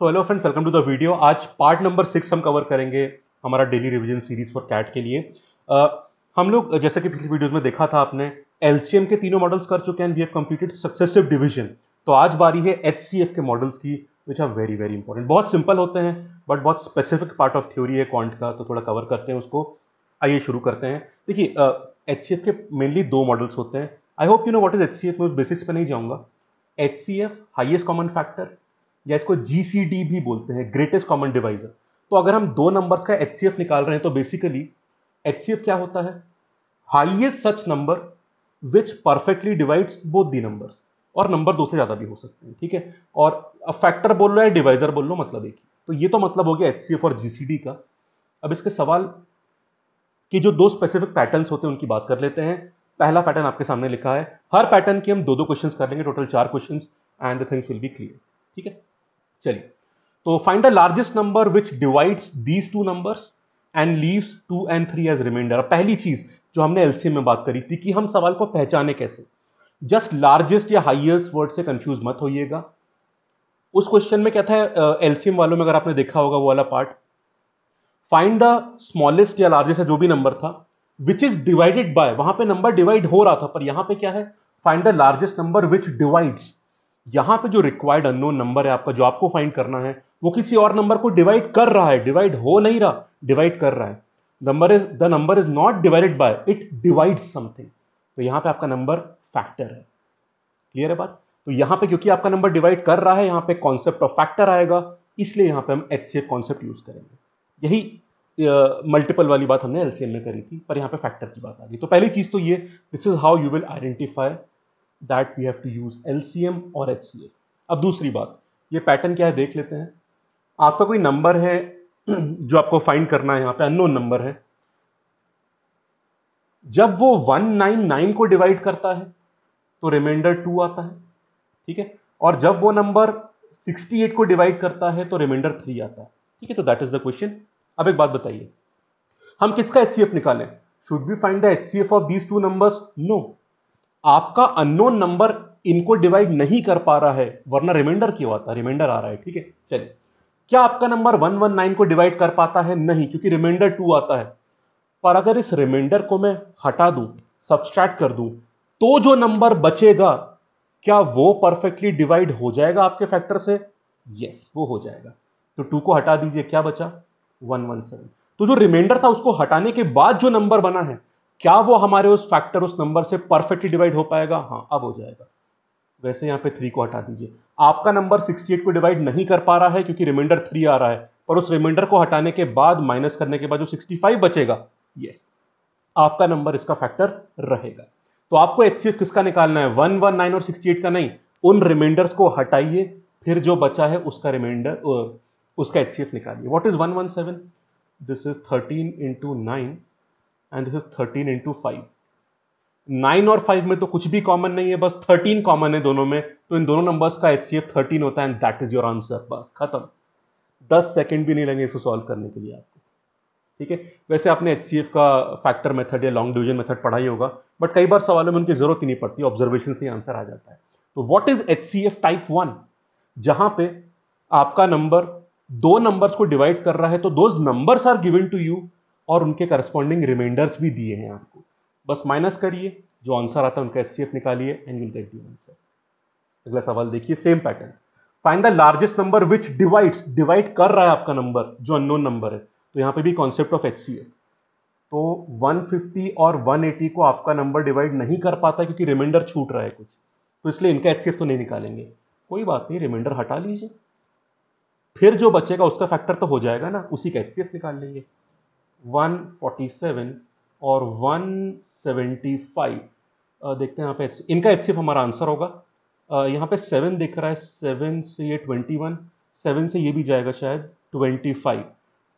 So hello friends, welcome to the video. आज part number 6 हम cover करेंगे हमारा daily revision series for CAT के लिए। हम लोग जैसा कि पिछली वीडियोस में देखा था आपने, एलसीएम के तीनों मॉडल्स कर चुके हैं and we have completed successive division. तो आज बारी है एचसीएफ के मॉडल्स की, which are very very important. बहुत सिंपल होते हैं बट बहुत स्पेसिफिक पार्ट ऑफ थ्योरी है क्वांट का, तो थोड़ा कवर करते हैं उसको। आइए शुरू करते हैं। देखिए, एचसीएफ के मेनली दो मॉडल्स होते हैं। I hope you know what is HCF. मैं उस बेसिक्स पे नहीं जाऊंगा। एचसीएफ हाईएस्ट कॉमन फैक्टर, या इसको जीसीडी भी बोलते हैं, ग्रेटेस्ट कॉमन डिवाइजर। तो अगर हम दो नंबर्स का एचसीएफ निकाल रहे हैं तो बेसिकली एचसीएफ क्या होता है? Highest such number which perfectly divides both the numbers. और नंबर दो से ज्यादा भी हो सकते हैं, ठीक है। और फैक्टर बोल लो या डिवाइजर बोल लो, मतलब एक ही। तो ये तो मतलब हो गया एचसीएफ और जीसीडी का। अब इसके सवाल कि जो दो स्पेसिफिक पैटर्न्स होते हैं उनकी बात कर लेते हैं। पहला पैटर्न आपके सामने लिखा है। हर पैटर्न की हम दो दो क्वेश्चंस कर लेंगे, total 4 questions, and the things will be clear. ठीक है, चलिए। तो find the largest number which divides these two numbers and leaves 2 and 3 as remainder. पहली चीज जो हमने एलसीएम में बात करी थी कि हम सवाल को पहचाने कैसे। जस्ट लार्जेस्ट या हाईएस्ट वर्ड से कंफ्यूज मत होइएगा। उस क्वेश्चन में क्या था, एलसीएम वालों में अगर आपने देखा होगा वो वाला पार्ट, फाइंड द स्मॉलेस्ट या लार्जेस्ट जो भी नंबर था विच इज डिवाइडेड बाय, वहां पे नंबर डिवाइड हो रहा था, पर यहां पे क्या है, find the largest number which divides. यहां पे जो रिक्वायर्ड अननोन नंबर है आपका, जो आपको फाइंड करना है, वो किसी और नंबर को डिवाइड कर रहा है। डिवाइड हो नहीं रहा, डिवाइड कर रहा है। The number is not divided by, it divides something. तो यहां पे आपका नंबर फैक्टर है। क्लियर है बात? तो यहां पे क्योंकि आपका नंबर डिवाइड कर रहा है, यहां पे कॉन्सेप्ट ऑफ फैक्टर आएगा, इसलिए यहां पे हम एचसीएफ कॉन्सेप्ट यूज करेंगे। यही मल्टीपल वाली बात हमने एलसीएम में करी थी, पर यहां पे फैक्टर की बात आ गई। तो पहली चीज तो ये, this is how you will identify that we have to use LCM और एचसीएफ। अब दूसरी बात, ये पैटर्न क्या है देख लेते हैं। आपका कोई नंबर है जो आपको फाइंड करना है, यहां पे अननोन नंबर है। जब वो 199 को डिवाइड करता है तो रिमाइंडर 2 आता है, ठीक है। और जब वो नंबर 68 को डिवाइड करता है तो रिमाइंडर 3 आता है, ठीक है। तो दैट इज द क्वेश्चन। अब एक बात बताइए, हम किसका एचसीएफ निकालें? Should we find the HCF of these two numbers? No. आपका अननोन नंबर इनको डिवाइड नहीं कर पा रहा है, वरना रिमाइंडर क्यों आता? रिमाइंडर आ रहा है, ठीक है। चलिए, क्या आपका नंबर 119 को डिवाइड कर पाता है? नहीं, क्योंकि रिमाइंडर 2 आता है। पर अगर इस रिमाइंडर को मैं हटा दूं, सब्सट्रैक्ट कर दूं, तो जो नंबर बचेगा, क्या वो परफेक्टली डिवाइड हो जाएगा आपके फैक्टर से? यस, वो हो जाएगा। तो 2 को हटा दीजिए, क्या बचा? 117। तो जो रिमाइंडर था उसको हटाने के बाद जो नंबर बना है, क्या वो हमारे उस फैक्टर, उस नंबर से परफेक्टली डिवाइड हो पाएगा? हाँ, अब हो जाएगा। वैसे यहां पे 3 को हटा दीजिए। आपका नंबर 68 को डिवाइड नहीं कर पा रहा है क्योंकि रिमाइंडर 3 आ रहा है, पर उस रिमाइंडर को हटाने के बाद, माइनस करने के बाद जो 65 बचेगा, यस, आपका नंबर इसका फैक्टर रहेगा। तो आपको एचसीएफ किसका निकालना है? 119 और 68 का नहीं। उन रिमाइंडर्स को हटाइए, फिर जो बचा है उसका रिमाइंडर, उसका एचसीएफ निकालिए। What is 117? This is 13 into 9 and this is 13 into 5। 9 और 5 में तो कुछ भी कॉमन नहीं है, बस 13 कॉमन है दोनों में। तो इन दोनों नंबर्स का एचसीएफ 13 होता है and that is your answer. बस खत्म। 10 सेकंड भी नहीं लगेंगे इसको सॉल्व करने के लिए आपको, ठीक है। वैसे आपने एचसीएफ का फैक्टर मेथड या लॉन्ग डिवीजन मेथड पढ़ा ही होगा, बट कई बार सवालों में उनकी जरूरत ही नहीं पड़ती, ऑब्जर्वेशन से ही आंसर आ जाता है। तो व्हाट इज एचसीएफ टाइप 1? जहां पे आपका नंबर दो नंबर्स को डिवाइड कर रहा है, तो those numbers are given to you और उनके करस्पॉन्डिंग रिमाइंडर्स भी दिए हैं आपको। बस माइनस करिए, जो आंसर आता है उनका एचसीएफ निकालिए and you will get the answer. अगला सवाल देखिए, same pattern. Find the largest number which divides, divide कर रहा है आपका नंबर जो अननोन नंबर है, तो यहां पे भी कॉन्सेप्ट ऑफ एचसीएफ। तो 150 और 180 को आपका नंबर डिवाइड नहीं कर पाता क्योंकि रिमाइंडर छूट रहा है कुछ, तो इसलिए इनका एचसीएफ तो नहीं निकालेंगे। कोई बात नहीं, रिमाइंडर हटा लीजिए, फिर जो बचेगा उसका फैक्टर तो हो जाएगा ना, उसी का एचसीएफ निकाल लेंगे। 147 और 175, देखते हैं यहाँ पे इनका एचसीएफ हमारा आंसर होगा। यहाँ पे 7 दिख रहा है, 7 से ये 21, 7 से ये भी जाएगा शायद 25।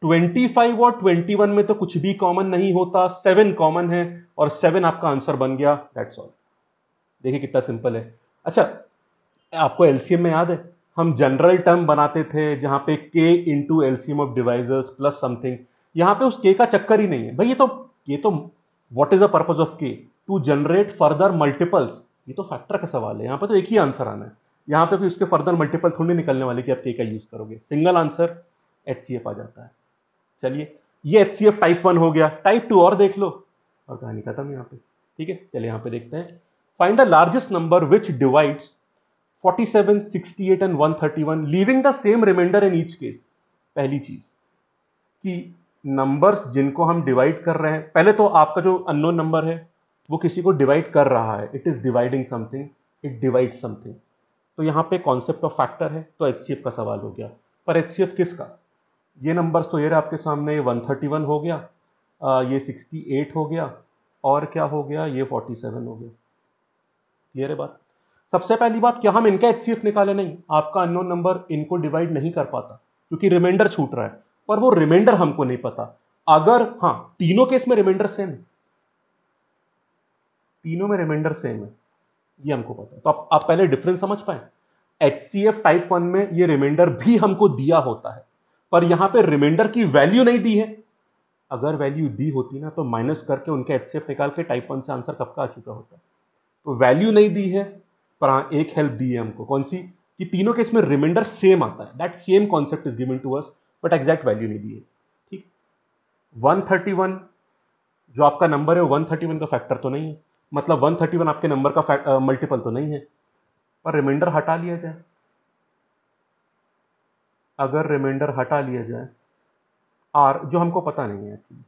25 और 21 में तो कुछ भी कॉमन नहीं होता, 7 कॉमन है और 7 आपका आंसर बन गया। That's all. देखिए कितना सिंपल है। अच्छा, आपको एलसीएम में याद है, हम जनरल टर्म बनाते थे जहां पे k into LCM of divisors plus something. यहां पे उस k का चक्कर ही नहीं है भाई। ये तो what is the purpose of k? To generate further multiples. ये तो फैक्टर का सवाल है, यहां पे तो एक ही आंसर आना है। यहां पे भी उसके फर्दर मल्टीपल थोड़ी निकलने वाले कि आप के का यूज करोगे, सिंगल आंसर HCF आ जाता है। चलिए ये HCF टाइप 1 हो गया, टाइप 2 और देख लो और कहानी खत्म यहाँ पे। ठीक है, चलिए यहाँ पे देखते हैं। Find the largest number which divides 47, 68 and 131 leaving the same remainder in each case. पहली चीज कि नंबर्स जिनको हम डिवाइड कर रहे हैं, पहले तो आपका जो अननोन नंबर है वो किसी को डिवाइड कर रहा है, it is dividing something, it divide something. तो यहां पे कॉन्सेप्ट ऑफ फैक्टर है, तो HCF का सवाल हो गया। पर HCF किसका? ये नंबर्स तो ये रहे आपके सामने, 131 हो गया, ये 68 हो गया, और क्या हो गया, ये 47 हो गया। क्लियर है बात? सबसे पहली बात, क्या हम इनका HCF निकाले? नहीं, आपका अननोन नंबर इनको डिवाइड नहीं कर पाता क्योंकि रिमाइंडर छूट रहा है, पर वो रिमाइंडर हमको नहीं पता। अगर हाँ, तीनों केस में रिमाइंडर सेम है, तीनों में रिमाइंडर सेम है, ये हमको पता है। तो आप पहले डिफरेंस समझ पाए। HCF टाइप 1 में ये रिमाइंडर भी हमको दिया होता है, पर यहां पे रिमाइंडर की वैल्यू नहीं दी है। अगर वैल्यू दी होती ना तो माइनस करके उनके HCF निकाल के टाइप 1 से आंसर कब का आ चुका होता। तो वैल्यू नहीं दी है, पर हाँ एक हेल्प दी है हमको। कौन सी? कि तीनों केस में रिमाइंडर सेम आता है, that same concept is given to us, but exact value नहीं दी है। ठीक, 131 जो आपका नंबर है 131 का फैक्टर तो नहीं है, मतलब 131 आपके नंबर का मल्टीपल तो नहीं है। पर रिमाइंडर हटा लिया जाए, अगर रिमाइंडर हटा लिया जाए आर, जो हमको पता नहीं है एक्चुअली,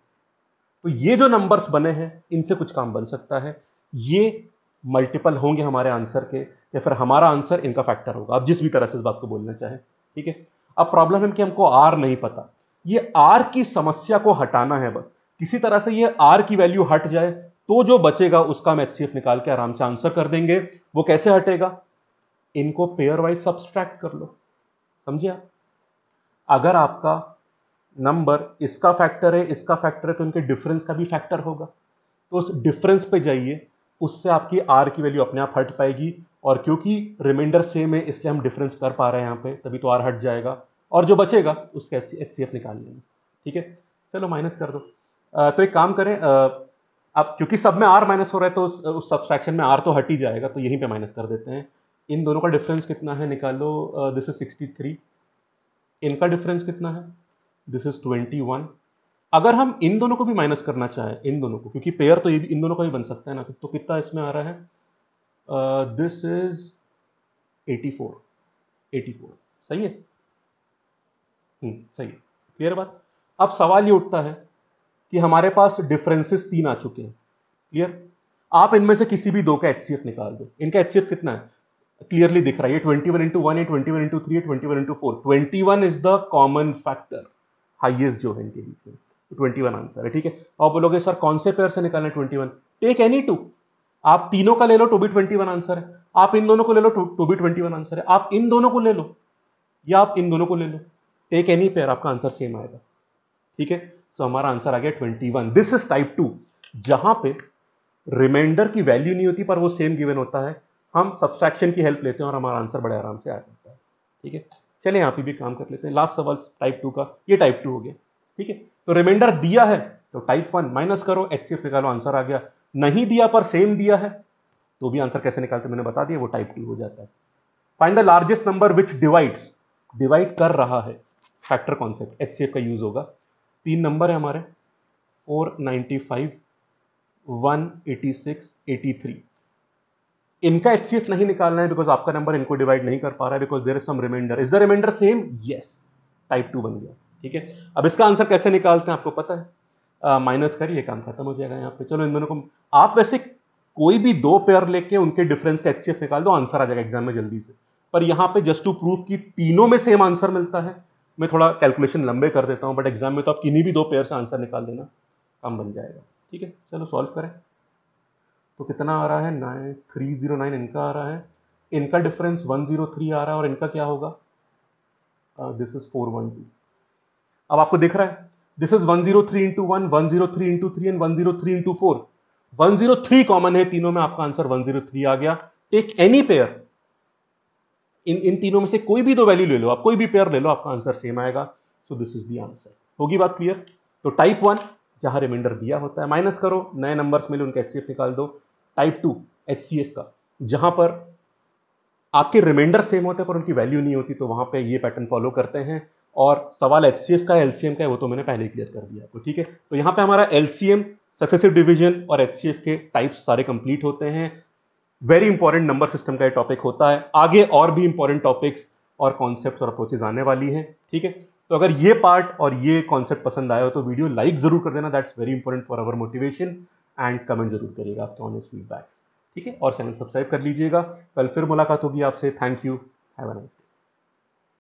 तो ये जो नंबर्स बने हैं इनसे कुछ काम बन सकता है। ये मल्टीपल होंगे हमारे आंसर के, या फिर हमारा आंसर इनका फैक्टर होगा, आप जिस भी तरह से इस बात को बोलना चाहें। ठीक है, अब प्रॉब्लम है कि हमको आर नहीं पता। ये आर की समस्या को हटाना है बस, किसी तरह से ये आर की वैल्यू हट जाए तो जो बचेगा उसका हम HCF निकाल के आराम से आंसर कर देंगे। वो कैसे हटेगा? इनको पेयर वाइज सब्सट्रैक्ट कर लो, समझे आप? अगर आपका नंबर इसका फैक्टर है, इसका फैक्टर है, तो इनके डिफरेंस का भी फैक्टर होगा, तो उस डिफरेंस पे जाइए, उससे आपकी आर की वैल्यू अपने आप हट पाएगी। और क्योंकि रिमाइंडर सेम है इसलिए हम डिफरेंस कर पा रहे हैं यहाँ पे, तभी तो आर हट जाएगा, और जो बचेगा उसके HCF निकाल लेंगे। ठीक है, चलो माइनस कर दो। तो एक काम करें, अब क्योंकि सब में आर माइनस हो रहा है तो उस सब्सट्रैक्शन में आर तो हट ही जाएगा, तो यहीं पे माइनस कर देते हैं। इन दोनों का डिफरेंस कितना है निकालो, दिस इज 63, इनका डिफरेंस कितना है, दिस इज 21। अगर हम इन दोनों को भी माइनस करना चाहें, इन दोनों को, क्योंकि पेयर तो ये इन दोनों का भी बन सकता है ना, तो कितना इसमें आ रहा है, दिस इज 84, 84 सही है। सही है, क्लियर बात। अब सवाल ये उठता है कि हमारे पास डिफरेंसेस 3 आ चुके हैं, क्लियर। आप इनमें से किसी भी दो का HCF निकाल दो। इनका HCF कितना है क्लियरली दिख रहा है, ये 21 इंटू 1 है, 21 इंटू 3 है, 21 into 4। 21 is the common factor, highest जो है इनके बीच में, तो 21 आंसर है। ठीक है, आप बोलोगे सर कौन से पेयर से निकालना है 21? टेक एनी टू, आप तीनों का ले लो तो भी 21 आंसर है, आप इन दोनों को ले लो तो भी 21 आंसर है, आप इन दोनों को ले लो या आप इन दोनों को ले लो, टेक एनी पेयर, आपका आंसर सेम आएगा। ठीक है, तो हमारा आंसर आ गया 21। दिस इज टाइप 2, जहां पे रिमाइंडर की वैल्यू नहीं होती पर वो सेम गिवन होता है, हम सब्सट्रैक्शन की हेल्प लेते हैं और हमारा आंसर बड़े आराम से आ जाता है। ठीक है, चलिए यहाँ पे भी काम कर लेते हैं। लास्ट सवाल टाइप 2 का, ये टाइप 2 हो गया। ठीक है, तो रिमाइंडर दिया है तो टाइप 1 माइनस करो, HCF निकालो, आंसर आ गया। नहीं दिया पर सेम दिया है तो भी आंसर कैसे निकालते मैंने बता दिया, वो टाइप 2 हो जाता है। Find the largest number which divides, divide कर रहा है, फैक्टर कॉन्सेप्ट, HCF का यूज होगा। 3 नंबर है हमारे, 495, 186, 83। इनका HCF नहीं निकालना है बिकॉज आपका नंबर इनको डिवाइड नहीं कर पा रहा है, because there is some remainder. Is the remainder same? Yes, type 2 बन गया। ठीक है, अब इसका आंसर कैसे निकालते हैं आपको पता है, माइनस करिए, काम खत्म हो जाएगा यहाँ पे। चलो इन दोनों को आप वैसे कोई भी दो पेयर लेके उनके डिफरेंस का HCF निकाल दो, आंसर आ जाएगा एग्जाम में जल्दी से। पर यहाँ पे जस्ट टू प्रूफ कि तीनों में सेम आंसर मिलता है, मैं थोड़ा कैलकुलेशन लंबे कर देता हूँ, बट एग्जाम में तो आप किन्हीं भी दो पेयर से आंसर निकाल देना, काम बन जाएगा। ठीक है, चलो सॉल्व करें। तो कितना आ रहा है, 9309 इनका आ रहा है, इनका डिफरेंस 103 आ रहा है, और इनका क्या होगा, दिस इज 412। अब आपको दिख रहा है, this is 103 into 1, 103 into 3 and 103 into 4। 103 common है तीनों में, आपका आंसर 103 आ गया। टेक एनी पेयर, इन तीनों में से कोई भी दो वैल्यू ले लो, आप कोई भी पेयर ले लो, आपका आंसर सेम आएगा। So this is the answer. होगी बात क्लियर? तो टाइप 1 जहां रिमाइंडर दिया होता है, माइनस करो, नए नंबर्स मिले उनका HCF निकाल दो। टाइप 2 HCF का, जहां पर आपके रिमाइंडर सेम होते हैं पर उनकी वैल्यू नहीं होती, तो वहां पे ये पैटर्न फॉलो करते हैं। और सवाल एचसीएफ का एलसीएम का है वो तो मैंने पहले ही क्लियर कर दिया आपको, ठीक है। तो यहाँ पे हमारा एलसीएम, सक्सेसिव डिवीजन और एचसीएफ के टाइप्स सारे कंप्लीट होते हैं। वेरी इंपॉर्टेंट नंबर सिस्टम का ये टॉपिक होता है। आगे और भी इंपॉर्टेंट टॉपिक्स और कॉन्सेप्ट्स और अप्रोचेज आने वाली हैं, ठीक है। तो अगर ये पार्ट और ये कॉन्सेप्ट पसंद आया हो तो वीडियो लाइक जरूर कर देना, that's very important for our motivation. And comment जरूर करिएगा आपके ऑनेस्ट फीडबैक, ठीक है। और चैनल सब्सक्राइब कर लीजिएगा। कल फिर मुलाकात होगी आपसे। Thank you, have a nice.